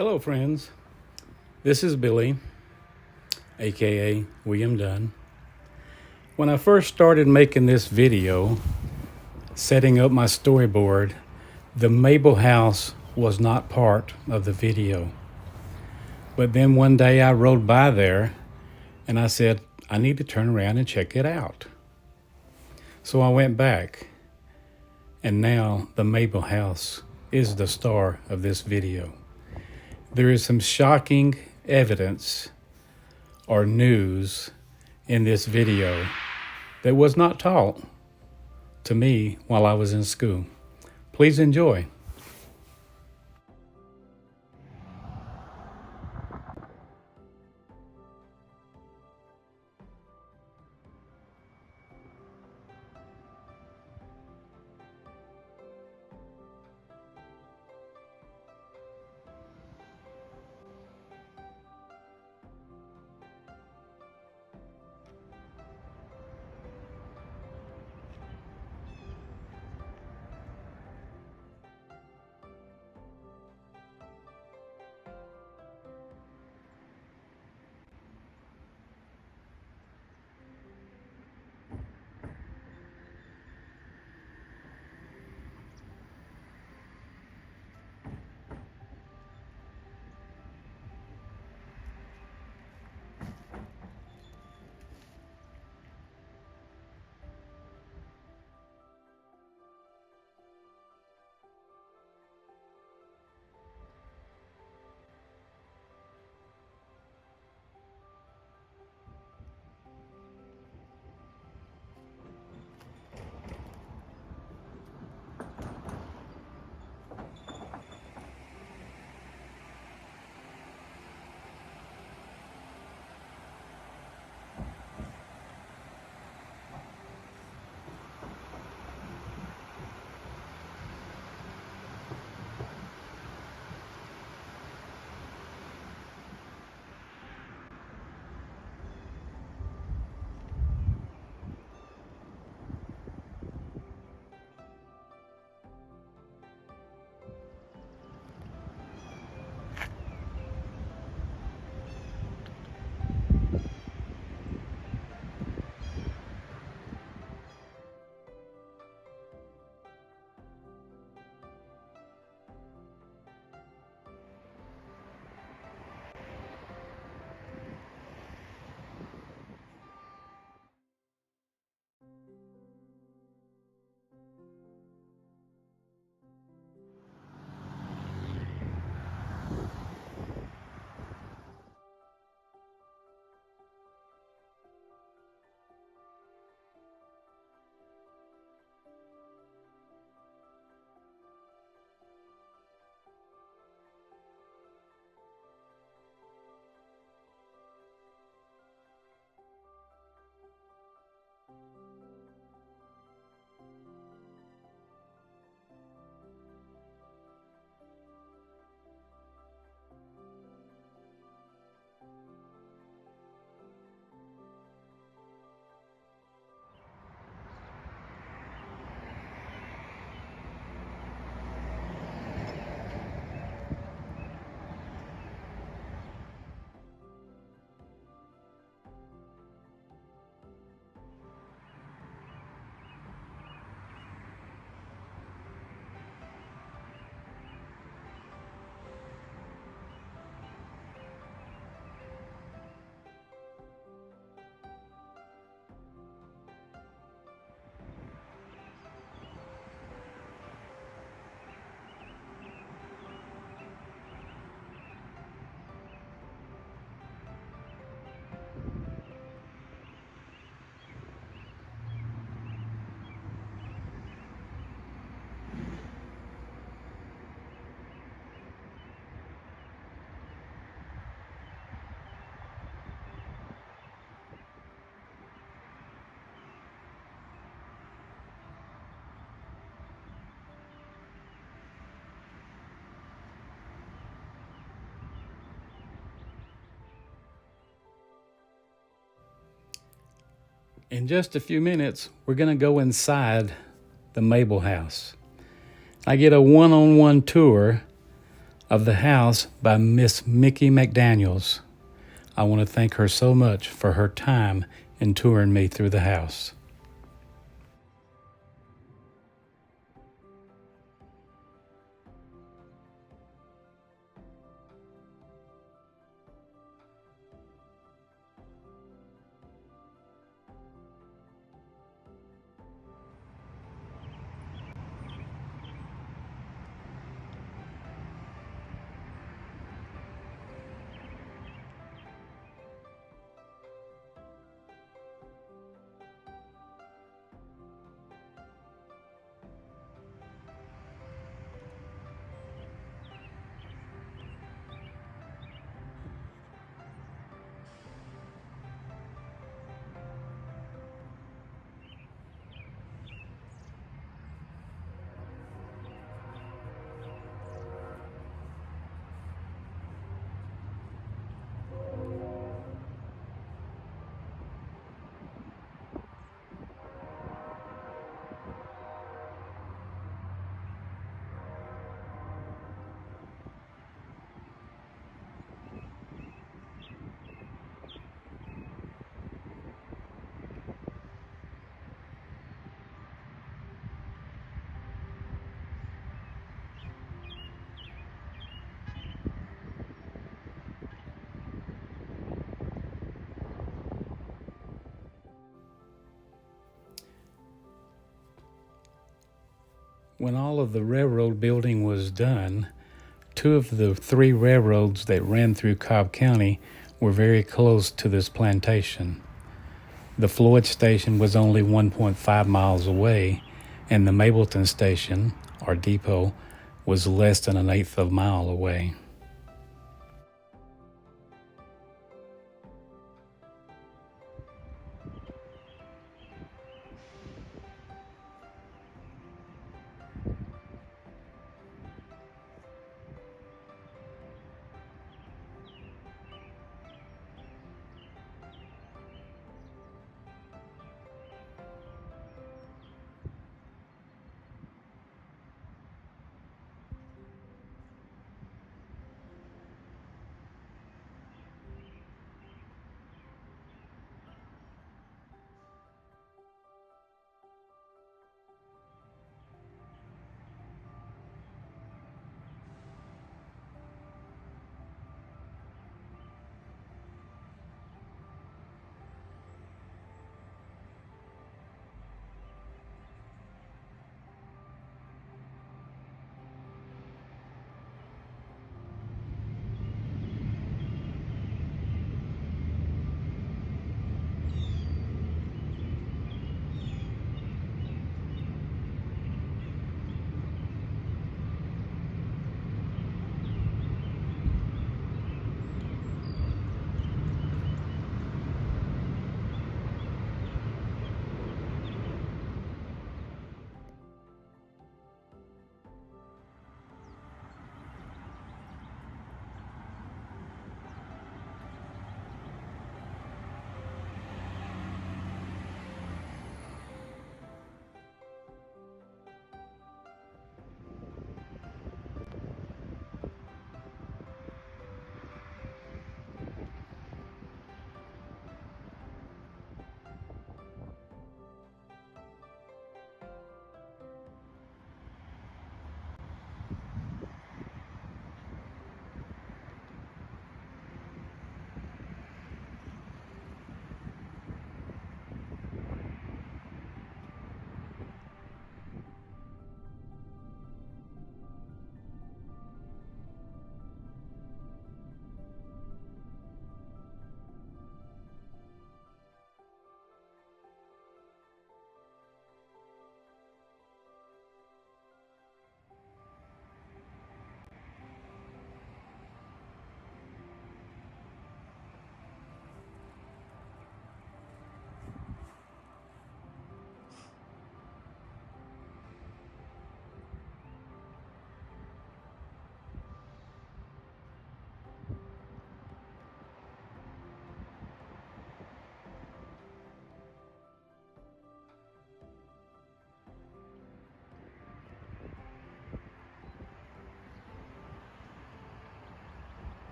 Hello, friends. This is Billy, aka William Dunn. When I first started making this video, setting up my storyboard, the Mabel house was not part of the video. But then one day I rode by there and I said, I need to turn around and check it out. So I went back, and now the Mabel house is the star of this video. There is some shocking evidence or news in this video that was not taught to me while I was in school. Please enjoy. In just a few minutes, we're going to go inside the Mabel house. I get a one-on-one tour of the house by Miss Mickey McDaniels. I want to thank her so much for her time in touring me through the house. When all of the railroad building was done, two of the three railroads that ran through Cobb County were very close to this plantation. The Floyd station was only 1.5 miles away, and the Mableton station, or depot, was less than an eighth of a mile away.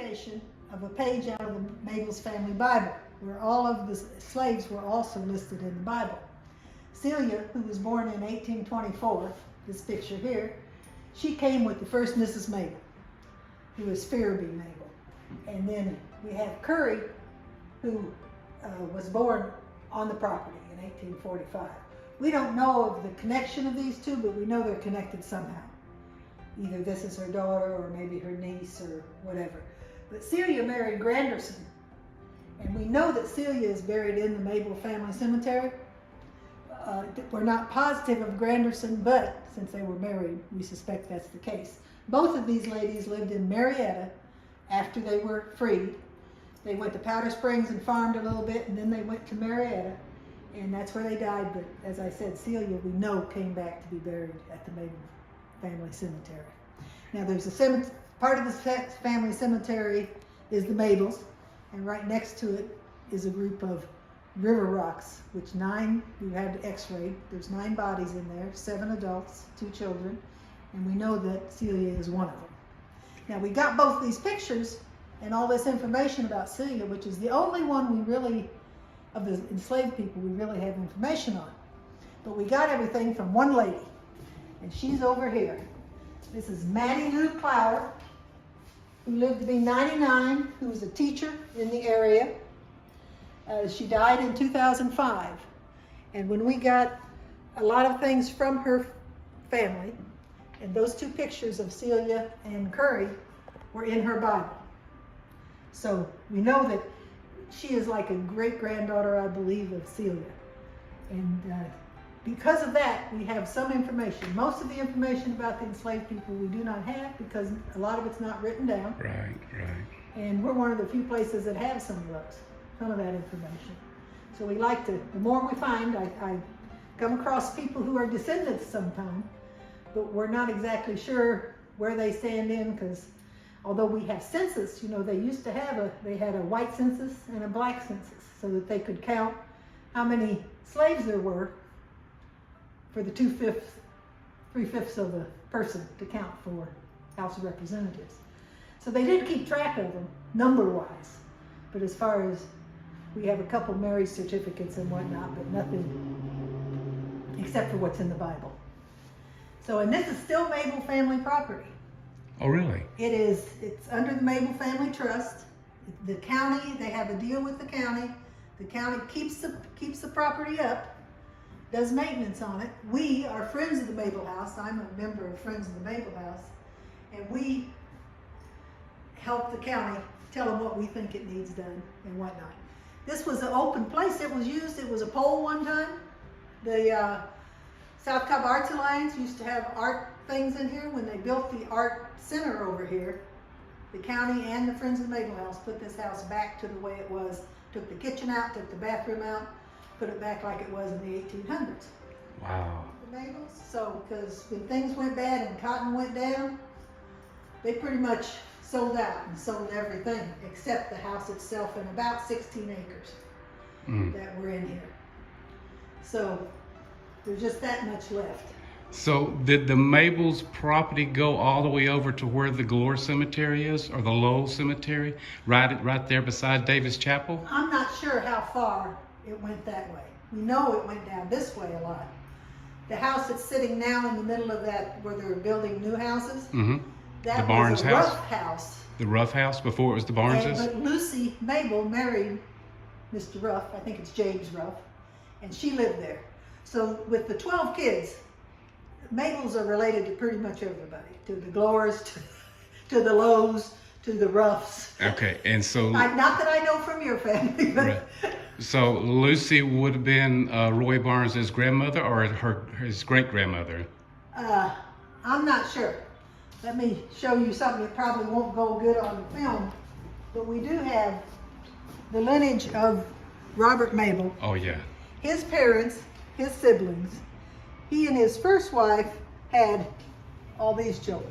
quotation of a page out of the Mabel's family Bible, where all of the slaves were also listed in the Bible. Celia, who was born in 1824, this picture here, she came with the first Mrs. Mabel, who was Ferriby Mabel. And then we have Curry, who was born on the property in 1845. We don't know of the connection of these two, but we know they're connected somehow. Either this is her daughter or maybe her niece or whatever. But Celia married Granderson, and we know that Celia is buried in the Mabel family cemetery. We're not positive of Granderson, but since they were married, we suspect that's the case. Both of these ladies lived in Marietta after they were freed. They went to Powder Springs and farmed a little bit, and then they went to Marietta, and that's where they died. But as I said, Celia, we know, came back to be buried at the Mabel family cemetery. Now there's a part of the family cemetery is the Mabels, and right next to it is a group of river rocks, which we had x-rayed. There's 9 bodies in there, 7 adults, 2 children, and we know that Celia is one of them. Now we got both these pictures and all this information about Celia, which is the only one we really, of the enslaved people, we really have information on. But we got everything from one lady, and she's over here. This is Mattie Lou Clower, who lived to be 99, who was a teacher in the area. She died in 2005. And when we got a lot of things from her family, and those 2 pictures of Celia and Curry were in her Bible. So we know that she is like a great-granddaughter, I believe, of Celia. And because of that, we have some information. Most of the information about the enslaved people we do not have, because a lot of it's not written down. Right. And we're one of the few places that have some of that information. So we like to, the more we find, I come across people who are descendants sometime, but we're not exactly sure where they stand in, because although we have census, you know, they used to have they had a white census and a black census, so that they could count how many slaves there were for the 3/5 of a person to count for House of Representatives. So they did keep track of them, number-wise. But as far as, we have a couple marriage certificates and whatnot, but nothing except for what's in the Bible. So, and this is still Mabel family property. Oh, really? It's under the Mabel Family Trust. The county, they have a deal with the county. The county keeps the property up, does maintenance on it. We are friends of the Mabel House. I'm a member of Friends of the Mabel House. And we help the county tell them what we think it needs done and whatnot. This was an open place. It was a pole one time. The South Cobb Arts Alliance used to have art things in here. When they built the art center over here, the county and the Friends of the Mabel House put this house back to the way it was. Took the kitchen out, took the bathroom out, put it back like it was in the 1800s. Wow. The Mabels. So, because when things went bad and cotton went down, they pretty much sold out and sold everything except the house itself and about 16 acres that were in here. So there's just that much left. So did the Mabel's property go all the way over to where the Galore Cemetery is, or the Lowell Cemetery, right there beside Davis Chapel? I'm not sure how far it went that way. We know it went down this way a lot. The house that's sitting now in the middle of that, where they're building new houses, that the Barnes was a house? rough house. The Rough House before it was the Barneses? But Lucy Mabel married Mr. Ruff, I think it's James Ruff, and she lived there. So with the 12 kids, Mabels are related to pretty much everybody, to the Glores, to the Lows, to the Ruffs. Okay, and so... Not that I know from your family, but... Right. So Lucy would have been Roy Barnes' grandmother or his great-grandmother? I'm not sure. Let me show you something that probably won't go good on the film, but we do have the lineage of Robert Mabel. Oh, yeah. His parents, his siblings. He and his first wife had all these children.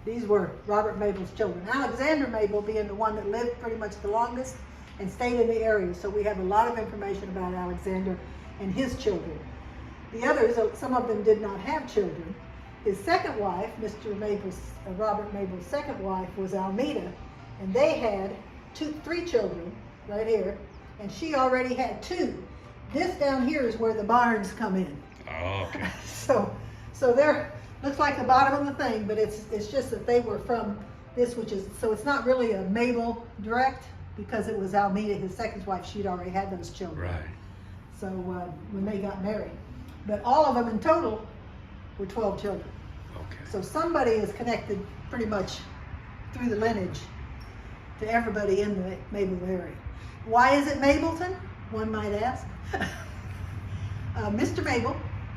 These were Robert Mabel's children. Alexander Mabel being the one that lived pretty much the longest and stayed in the area. So we have a lot of information about Alexander and his children. The others, some of them did not have children. His second wife, Robert Mabel's second wife, was Almeda, And they had three children right here, and she already had two. This down here is where the barns come in. Oh, okay. So they're, looks like the bottom of the thing, but it's just that they were from this, which is, so it's not really a Mabel direct, because it was Almeida, his second wife. She'd already had those children. Right. So when they got married, but all of them in total were 12 children. Okay. So somebody is connected pretty much through the lineage to everybody in the Mabel area. Why is it Mableton? One might ask. Mr. Mabel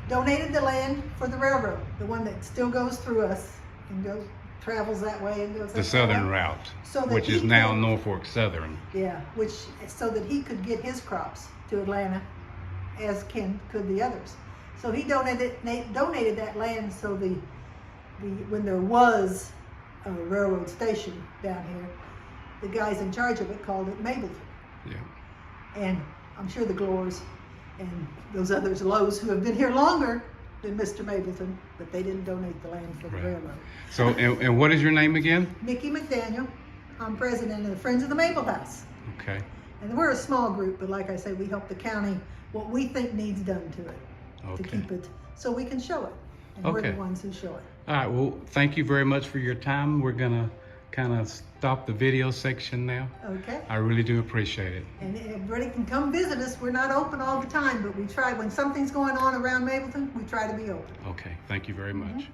donated the land for the railroad, the one that still goes through us and travels that way and goes The southern route, so which is now Norfolk Southern. Yeah, so that he could get his crops to Atlanta, as could the others. So he donated that land so when there was a railroad station down here, the guys in charge of it called it Mableton. Yeah. And I'm sure the Glores and those others, Lowe's, who have been here longer than Mr. Mableton, but they didn't donate the land for the railroad. So, and what is your name again? Mickey McDaniel. I'm president of the Friends of the Mabel House. Okay. And we're a small group, but like I say, we help the county what we think needs done to it, to keep it, so we can show it. And we're the ones who show it. All right, well, thank you very much for your time. We're gonna kind of stop the video section now. Okay. I really do appreciate it. And everybody can come visit us. We're not open all the time, but we try, when something's going on around Mableton, we try to be open. Okay, thank you very much.